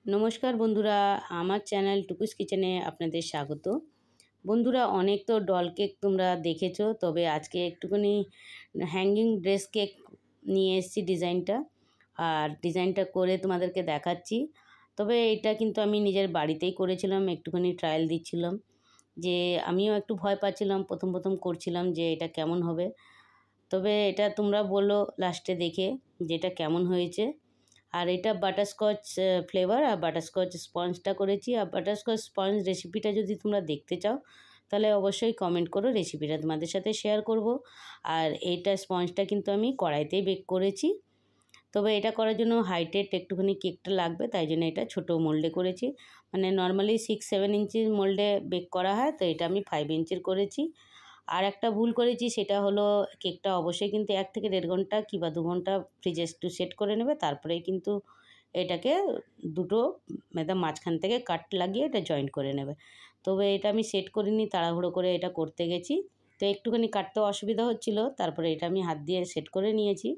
नमस्कार बंधुरा आमार चैनल टुकुस किचेने आपनादेर स्वागत। बंधुरा अनेक तो डल केक तोमरा देखेछो, तबे आजके एकटुखानि हैंगिंग ड्रेस केक निये एसेछि डिजाइनटा और डिजाइनटा करे तोमादेरके देखाच्छि। तबे एटा किन्तु आमि निजेर बाड़ितेई करेछिलाम, एकटुखानि ट्रायल दिच्छिलाम जे आमिओ एकटु भय पाচ্ছিলাম प्रथम प्रथम करछिलाम जे एटा केमन होबे। तबे एटा तोमरा बोलो लास्टे देखे जे एटा केमन हयेछे। और এটা বাটারস্কচ ফ্লেভার আর বাটারস্কচ স্পঞ্জটা করেছি। আর বাটারস্কচ স্পঞ্জ রেসিপিটা যদি তোমরা দেখতে চাও তাহলে অবশ্যই কমেন্ট করো, রেসিপিটা তোমাদের সাথে শেয়ার করব। আর এইটা স্পঞ্জটা কিন্তু আমি কড়াইতেই বেক করেছি। তবে এটা করার জন্য হাইটের একটুখানি কেকটা লাগবে, তাই জন্য এটা ছোটো মোল্ডে করেছি। মানে নর্মালি 6-7 ইঞ্চির মোল্ডে বেক করা হয়, তো এটা আমি 5 ইঞ্চির করেছি। আর একটা ভুল করেছি, সেটা হলো কেকটা অবশ্যই কিন্তু 1 থেকে 1.5 ঘন্টা কিংবা 2 ঘন্টা ফ্রিজে একটু সেট করে নেবে, তারপরেই কিন্তু এটাকে দুটো মাঝখান থেকে কাট লাগিয়ে এটা জয়েন্ট করে নেবে। তবে এটা আমি সেট করিনি, তাড়াহুড়ো করে এটা করতে গেছি, তো একটুখানি কাটতে অসুবিধা হচ্ছিল। তারপরে এটা আমি হাত দিয়ে সেট করে নিয়েছি।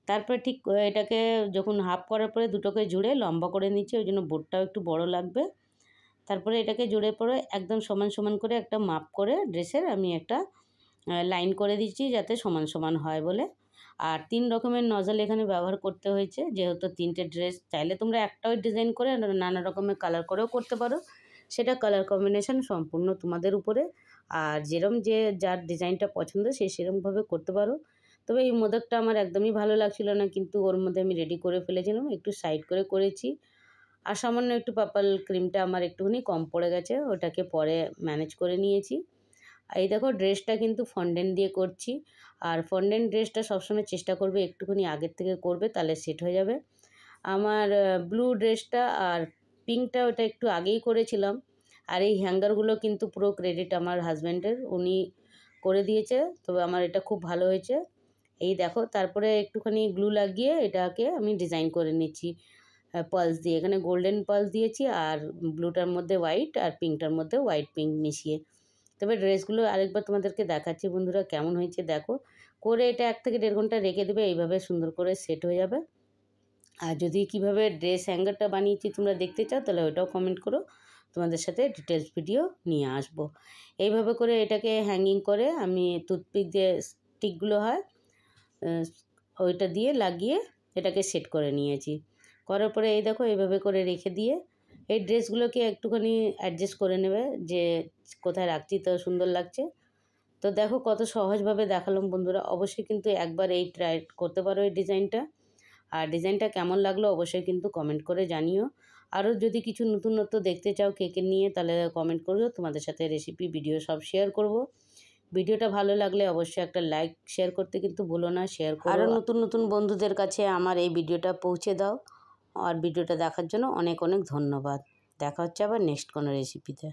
তারপরে ঠিক এটাকে যখন হাফ করার পরে দুটোকে জুড়ে লম্বা করে নিচ্ছি, ওই জন্য বোর্ডটাও একটু বড় লাগবে। তারপরে এটাকে জোড়ে পরে একদম সমান সমান করে একটা মাপ করে ড্রেসের আমি একটা লাইন করে দিচ্ছি, যাতে সমান সমান হয় বলে। আর 3 রকমের নজল এখানে ব্যবহার করতে হয়েছে, যেহেতু 3টে ড্রেস। চাইলে তোমরা একটাও ডিজাইন করে নানা রকমের কালার করেও করতে পারো, সেটা কালার কম্বিনেশন সম্পূর্ণ তোমাদের উপরে। আর যেরম যে যার ডিজাইনটা পছন্দ সে সেরমভাবে করতে পারো। তবে এই মোদকটা আমার একদমই ভালো লাগছিল না, কিন্তু ওর মধ্যে আমি রেডি করে ফেলেছিলাম, একটু সাইড করে করেছি। আর সামান্য একটু পার্পল ক্রিমটা আমার একটুখানি কম পড়ে গেছে, ওটাকে পরে ম্যানেজ করে নিয়েছি। এই দেখো ড্রেসটা কিন্তু ফন্ডেন্ট দিয়ে করছি। আর ফন্ডেন্ট ড্রেসটা সবসময় চেষ্টা করবে একটুখানি আগের থেকে করবে, তাহলে সেট হয়ে যাবে। আমার ব্লু ড্রেসটা আর পিঙ্কটা ওটা একটু আগেই করেছিলাম। আর এই হ্যাঙ্গারগুলো কিন্তু পুরো ক্রেডিট আমার হাজব্যান্ডের, উনি করে দিয়েছে। তবে আমার এটা খুব ভালো হয়েছে। এই দেখো, তারপরে একটুখানি গ্লু লাগিয়ে এটাকে আমি ডিজাইন করে নিচ্ছি পালস দিয়ে। এখানে গোল্ডেন পালস দিয়েছি, আর ব্লুটার মধ্যে হোয়াইট আর পিঙ্কটার মধ্যে হোয়াইট পিঙ্ক মিশিয়ে। তবে ড্রেসগুলো আরেকবার তোমাদেরকে দেখাচ্ছি বন্ধুরা কেমন হয়েছে দেখো। করে এটা 1 থেকে 1.5 ঘন্টা রেখে দেবে, এইভাবে সুন্দর করে সেট হয়ে যাবে। আর যদি কিভাবে ড্রেস হ্যাঙ্গারটা বানিয়েছি তোমরা দেখতে চাও, তাহলে ওটাও কমেন্ট করো, তোমাদের সাথে ডিটেলস ভিডিও নিয়ে আসবো। এইভাবে করে এটাকে হ্যাঙ্গিং করে আমি টুথপিক দিয়ে স্টিকগুলো হয় ওইটা দিয়ে লাগিয়ে এটাকে সেট করে নিয়েছি। করার পরে এই দেখো এইভাবে করে রেখে দিয়ে এই ড্রেসগুলোকে একটুখানি অ্যাডজাস্ট করে নেবে যে কোথায় রাখছি তো সুন্দর লাগছে। তো দেখো কত সহজভাবে দেখালাম বন্ধুরা, অবশ্যই কিন্তু একবার এই ট্রাই করতে পারো এই ডিজাইনটা। আর ডিজাইনটা কেমন লাগলো অবশ্যই কিন্তু কমেন্ট করে জানিও। আরও যদি কিছু নতুনত্ব দেখতে চাও কেকের নিয়ে, তাহলে কমেন্ট করো, তোমাদের সাথে রেসিপি ভিডিও সব শেয়ার করব। ভিডিওটা ভালো লাগলে অবশ্যই একটা লাইক শেয়ার করতে কিন্তু ভুলো না, শেয়ার করো। আরও নতুন নতুন বন্ধুদের কাছে আমার এই ভিডিওটা পৌঁছে দাও। আর ভিডিওটা দেখার জন্য অনেক অনেক ধন্যবাদ। দেখা হচ্ছে আবার নেক্সট কোনো রেসিপিতে।